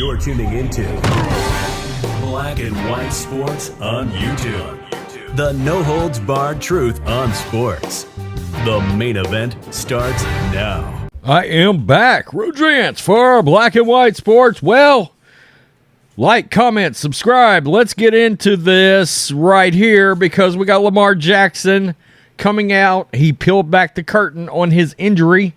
You're tuning into Black and White Sports on YouTube. The no-holds-barred truth on sports. The main event starts now. I am back, Rudrance, for Black and White Sports. Well, like, comment, subscribe. Let's get into this right here because we got Lamar Jackson coming out. He peeled back the curtain on his injury.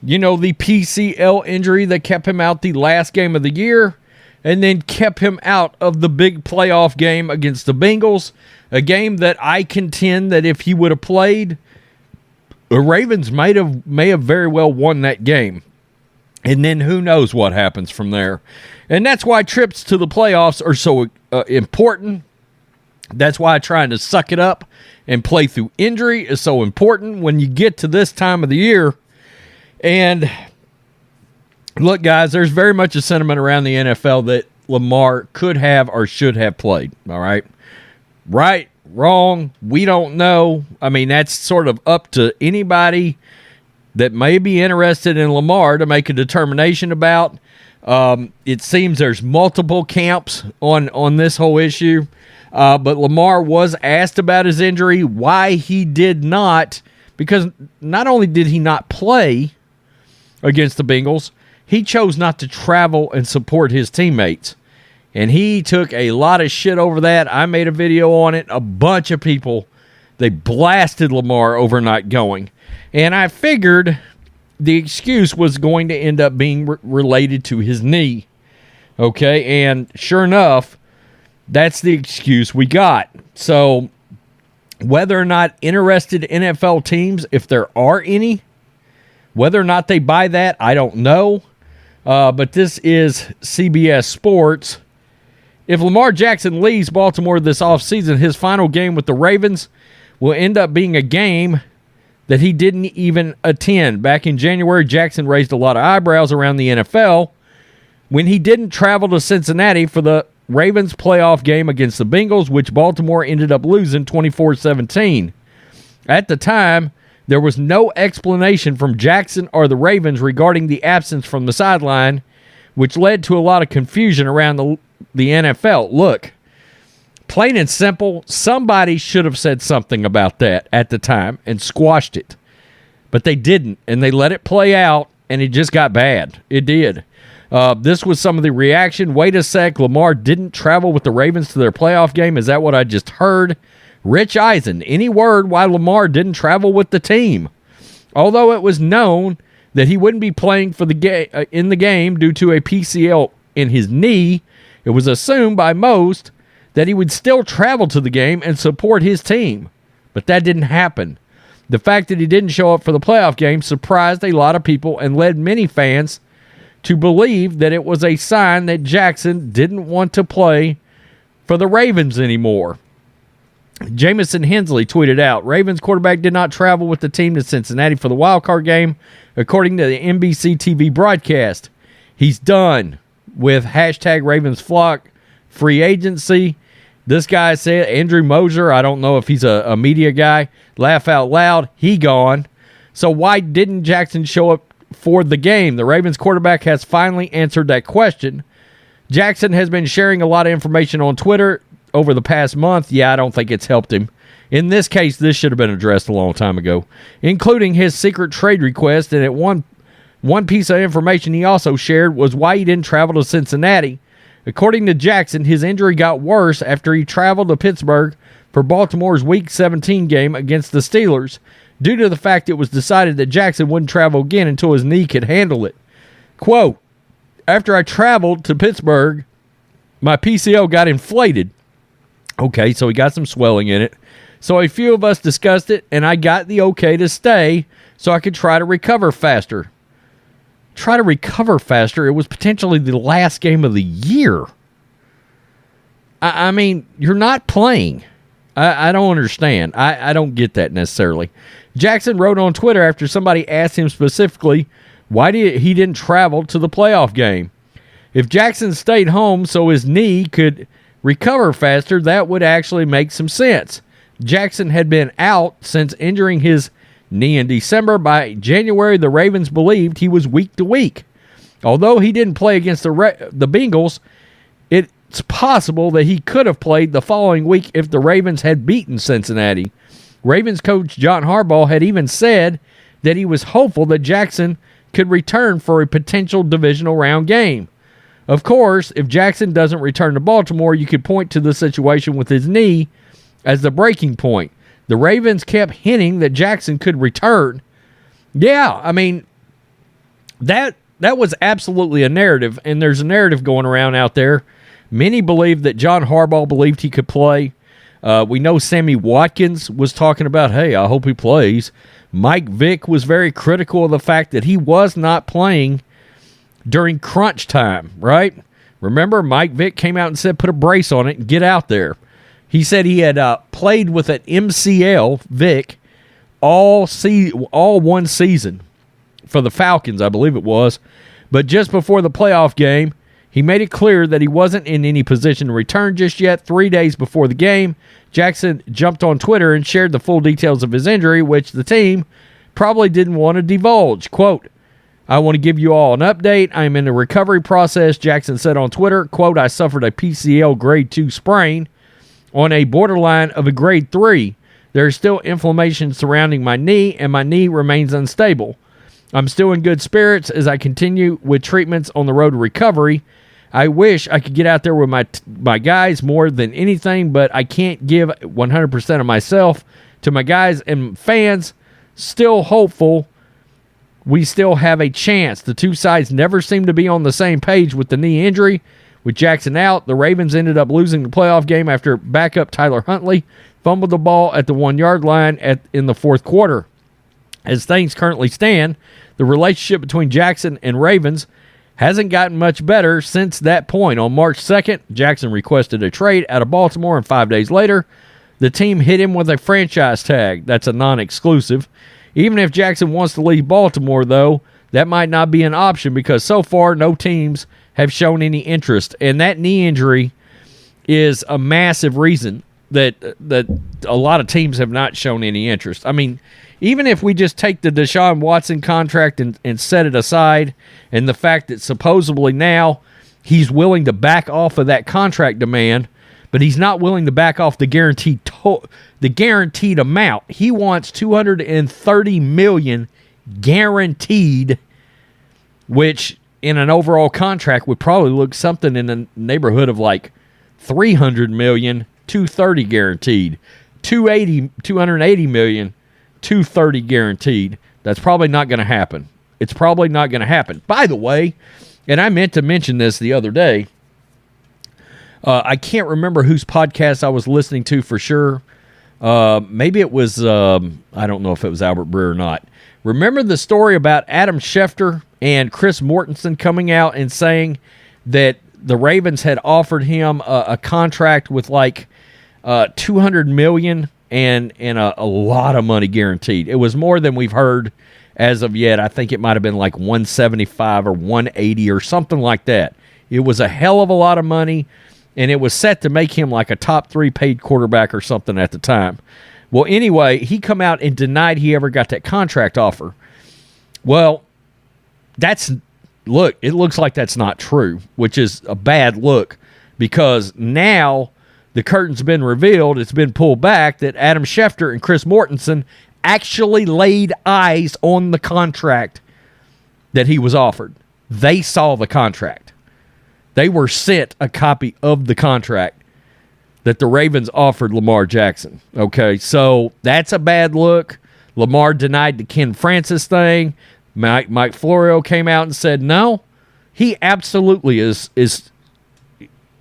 You know, the PCL injury that kept him out the last game of the year and then kept him out of the big playoff game against the Bengals, a game that I contend that if he would have played, the Ravens may have very well won that game. And then who knows what happens from there. And that's why trips to the playoffs are so important. That's why trying to suck it up and play through injury is so important when you get to this time of the year. And look, guys, there's very much a sentiment around the NFL that Lamar could have or should have played. All right. Right, wrong, we don't know. I mean, that's sort of up to anybody that may be interested in Lamar to make a determination about. It seems there's multiple camps on this whole issue. But Lamar was asked about his injury, why he did not, because not only did he not play against the Bengals, he chose not to travel and support his teammates. And he took a lot of shit over that. I made a video on it. A bunch of people, they blasted Lamar over not going. And I figured the excuse was going to end up being related to his knee. Okay, and sure enough, that's the excuse we got. So whether or not interested NFL teams, if there are any, whether or not they buy that, I don't know. But this is CBS Sports. If Lamar Jackson leaves Baltimore this offseason, his final game with the Ravens will end up being a game that he didn't even attend. Back in January, Jackson raised a lot of eyebrows around the NFL when he didn't travel to Cincinnati for the Ravens playoff game against the Bengals, which Baltimore ended up losing 24-17. At the time, there was no explanation from Jackson or the Ravens regarding the absence from the sideline, which led to a lot of confusion around the NFL. Look, plain and simple, somebody should have said something about that at the time and squashed it. But they didn't, and they let it play out, and it just got bad. It did. This was some of the reaction. Wait a sec, Lamar didn't travel with the Ravens to their playoff game. Is that what I just heard? Rich Eisen, any word why Lamar didn't travel with the team? Although it was known that he wouldn't be playing for in the game due to a PCL in his knee, it was assumed by most that he would still travel to the game and support his team. But that didn't happen. The fact that he didn't show up for the playoff game surprised a lot of people and led many fans to believe that it was a sign that Jackson didn't want to play for the Ravens anymore. Jamison Hensley tweeted out, Ravens quarterback did not travel with the team to Cincinnati for the wildcard game, according to the NBC TV broadcast. He's done with #RavensFlock free agency. This guy said, Andrew Moser, I don't know if he's a media guy, laugh out loud, he gone. So why didn't Jackson show up for the game? The Ravens quarterback has finally answered that question. Jackson has been sharing a lot of information on Twitter over the past month. Yeah, I don't think it's helped him. In this case, this should have been addressed a long time ago, including his secret trade request. And at one piece of information he also shared was why he didn't travel to Cincinnati. According to Jackson, his injury got worse after he traveled to Pittsburgh for Baltimore's Week 17 game against the Steelers, due to the fact it was decided that Jackson wouldn't travel again until his knee could handle it. Quote, after I traveled to Pittsburgh, my PCL got inflated. Okay, so he got some swelling in it. So a few of us discussed it, and I got the okay to stay so I could try to recover faster. Try to recover faster? It was potentially the last game of the year. I mean, you're not playing. I don't understand. I don't get that necessarily. Jackson wrote on Twitter after somebody asked him specifically why he didn't travel to the playoff game. If Jackson stayed home so his knee could recover faster, that would actually make some sense. Jackson had been out since injuring his knee in December. By January, the Ravens believed he was week to week. Although he didn't play against the Bengals, it's possible that he could have played the following week if the Ravens had beaten Cincinnati. Ravens coach John Harbaugh had even said that he was hopeful that Jackson could return for a potential divisional round game. Of course, if Jackson doesn't return to Baltimore, you could point to the situation with his knee as the breaking point. The Ravens kept hinting that Jackson could return. Yeah, I mean, that was absolutely a narrative, and there's a narrative going around out there. Many believe that John Harbaugh believed he could play. We know Sammy Watkins was talking about, hey, I hope he plays. Mike Vick was very critical of the fact that he was not playing during crunch time, right? Remember, Mike Vick came out and said, put a brace on it and get out there. He said he had played with an MCL, Vick, all one season for the Falcons, I believe it was. But just before the playoff game, he made it clear that he wasn't in any position to return just yet. 3 days before the game, Jackson jumped on Twitter and shared the full details of his injury, which the team probably didn't want to divulge. Quote, I want to give you all an update. I am in the recovery process, Jackson said on Twitter. Quote, I suffered a PCL grade 2 sprain on a borderline of a grade 3. There is still inflammation surrounding my knee, and my knee remains unstable. I'm still in good spirits as I continue with treatments on the road to recovery. I wish I could get out there with my guys more than anything, but I can't give 100% of myself to my guys and fans. Still hopeful we still have a chance. The two sides never seem to be on the same page with the knee injury. With Jackson out, the Ravens ended up losing the playoff game after backup Tyler Huntley fumbled the ball at the 1-yard line in the fourth quarter. As things currently stand, the relationship between Jackson and Ravens hasn't gotten much better since that point. On March 2nd, Jackson requested a trade out of Baltimore, and 5 days later, the team hit him with a franchise tag. That's a non-exclusive. Even if Jackson wants to leave Baltimore, though, that might not be an option because so far no teams have shown any interest. And that knee injury is a massive reason that a lot of teams have not shown any interest. I mean, even if we just take the DeSean Watson contract and set it aside, and the fact that supposedly now he's willing to back off of that contract demand, but he's not willing to back off the guaranteed amount. He wants $230 million guaranteed, which in an overall contract would probably look something in the neighborhood of like $300 million, $230 guaranteed, $280 million, $230 guaranteed. That's probably not going to happen. It's probably not going to happen. By the way, and I meant to mention this the other day, I can't remember whose podcast I was listening to for sure. Maybe it was, I don't know if it was Albert Breer or not. Remember the story about Adam Schefter and Chris Mortensen coming out and saying that the Ravens had offered him a contract with like $200 million and a lot of money guaranteed. It was more than we've heard as of yet. I think it might have been like 175 or 180 or something like that. It was a hell of a lot of money, and it was set to make him like a top 3 paid quarterback or something at the time. Well, anyway, he come out and denied he ever got that contract offer. Well, it looks like that's not true, which is a bad look because now the curtain's been revealed, it's been pulled back that Adam Schefter and Chris Mortensen actually laid eyes on the contract that he was offered. They saw the contract. They were sent a copy of the contract that the Ravens offered Lamar Jackson. Okay, so that's a bad look. Lamar denied the Ken Francis thing. Mike Florio came out and said, no, he absolutely is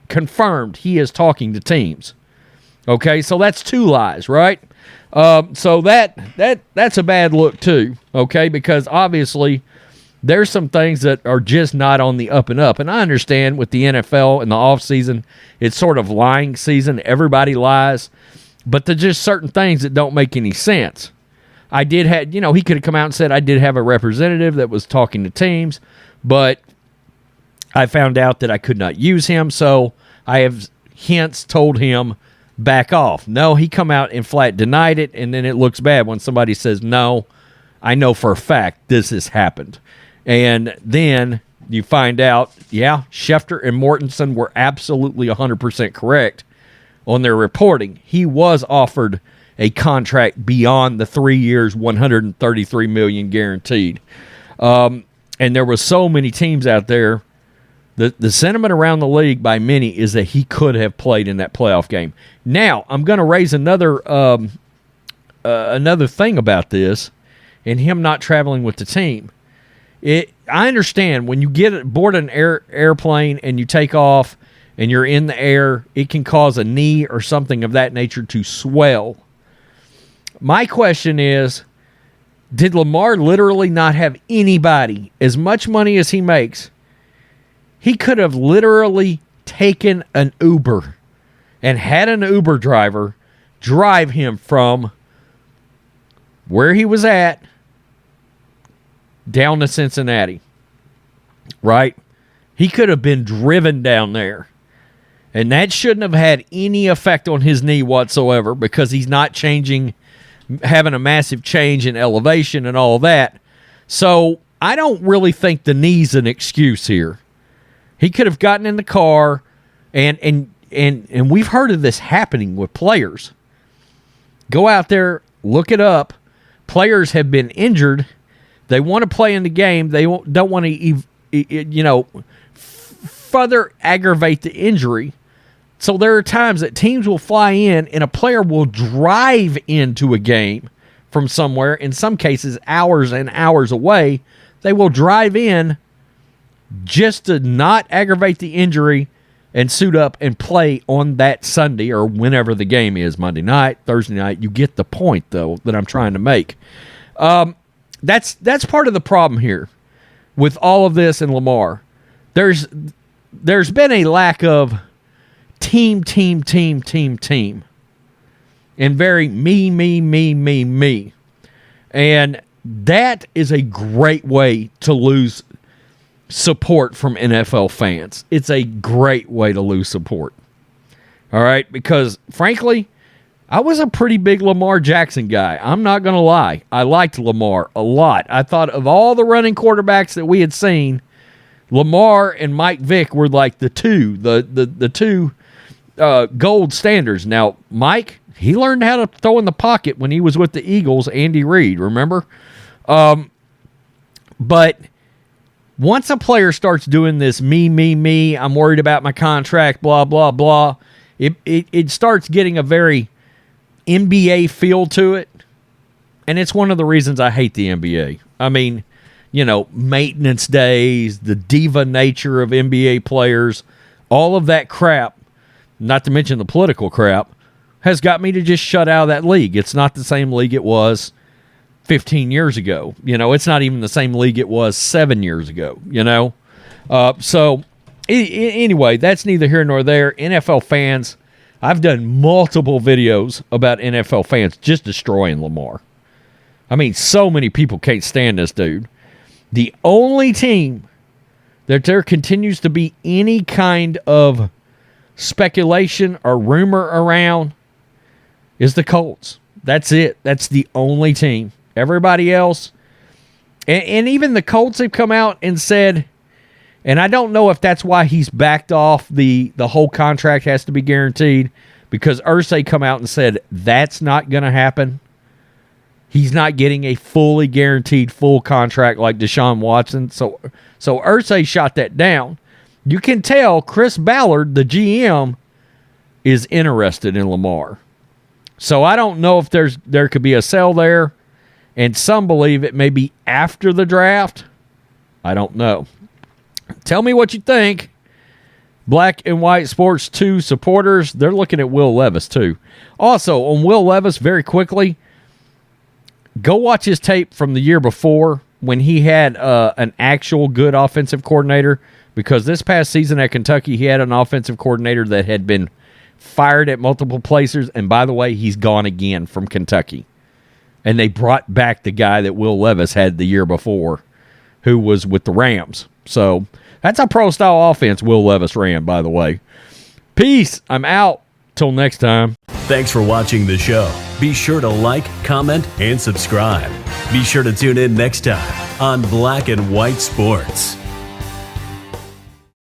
confirmed he is talking to teams. Okay, so that's 2 lies, right? So that's a bad look too, okay, because obviously there's some things that are just not on the up and up. And I understand with the NFL in the offseason, it's sort of lying season. Everybody lies. But there's just certain things that don't make any sense. I did have, he could have come out and said I did have a representative that was talking to teams, but I found out that I could not use him, so I have hence told him back off. No, he come out and flat denied it, and then it looks bad when somebody says, no, I know for a fact this has happened. And then you find out, yeah, Schefter and Mortensen were absolutely 100% correct on their reporting. He was offered a contract beyond the 3 years, $133 million guaranteed. And there was so many teams out there. The sentiment around the league by many is that he could have played in that playoff game. Now, I'm going to raise another thing about this and him not traveling with the team. I understand when you get aboard an airplane and you take off and you're in the air, it can cause a knee or something of that nature to swell. My question is, did Lamar literally not have anybody, as much money as he makes? He could have literally taken an Uber and had an Uber driver drive him from where he was at down to Cincinnati, right? He could have been driven down there. And that shouldn't have had any effect on his knee whatsoever because he's not having a massive change in elevation and all that. So I don't really think the knee's an excuse here. He could have gotten in the car, and we've heard of this happening with players. Go out there, look it up. Players have been injured. They want to play in the game. They don't want to, further aggravate the injury. So there are times that teams will fly in and a player will drive into a game from somewhere, in some cases hours and hours away. They will drive in just to not aggravate the injury and suit up and play on that Sunday or whenever the game is, Monday night, Thursday night. You get the point, though, that I'm trying to make. That's part of the problem here with all of this and Lamar. There's been a lack of team, and very me. And that is a great way to lose support from NFL fans. It's a great way to lose support. All right? Because, frankly, I was a pretty big Lamar Jackson guy. I'm not going to lie. I liked Lamar a lot. I thought of all the running quarterbacks that we had seen, Lamar and Mike Vick were like the two gold standards. Now, Mike, he learned how to throw in the pocket when he was with the Eagles, Andy Reid, remember? But once a player starts doing this me, I'm worried about my contract, blah, blah, blah, it starts getting a very NBA feel to it. And it's one of the reasons I hate the NBA. I mean, maintenance days, the diva nature of NBA players, all of that crap, not to mention the political crap, has got me to just shut out of that league. It's not the same league it was 15 years ago. It's not even the same league it was 7 years ago, So, anyway, that's neither here nor there. NFL fans, I've done multiple videos about NFL fans just destroying Lamar. I mean, so many people can't stand this dude. The only team that there continues to be any kind of speculation or rumor around is the Colts. That's it. That's the only team. Everybody else, and even the Colts have come out and said, and I don't know if that's why he's backed off the whole contract has to be guaranteed, because Irsay come out and said that's not going to happen. He's not getting a fully guaranteed full contract like DeSean Watson. So Irsay shot that down. You can tell Chris Ballard, the GM, is interested in Lamar. So I don't know if there could be a sell there, and some believe it may be after the draft. I don't know. Tell me what you think. Black and White Sports 2 supporters, they're looking at Will Levis too. Also, on Will Levis, very quickly, go watch his tape from the year before when he had an actual good offensive coordinator, because this past season at Kentucky, he had an offensive coordinator that had been fired at multiple places, and by the way, he's gone again from Kentucky. And they brought back the guy that Will Levis had the year before, who was with the Rams. So that's a pro-style offense Will Levis ran, by the way. Peace. I'm out. Till next time. Thanks for watching the show. Be sure to like, comment, and subscribe. Be sure to tune in next time on Black and White Sports.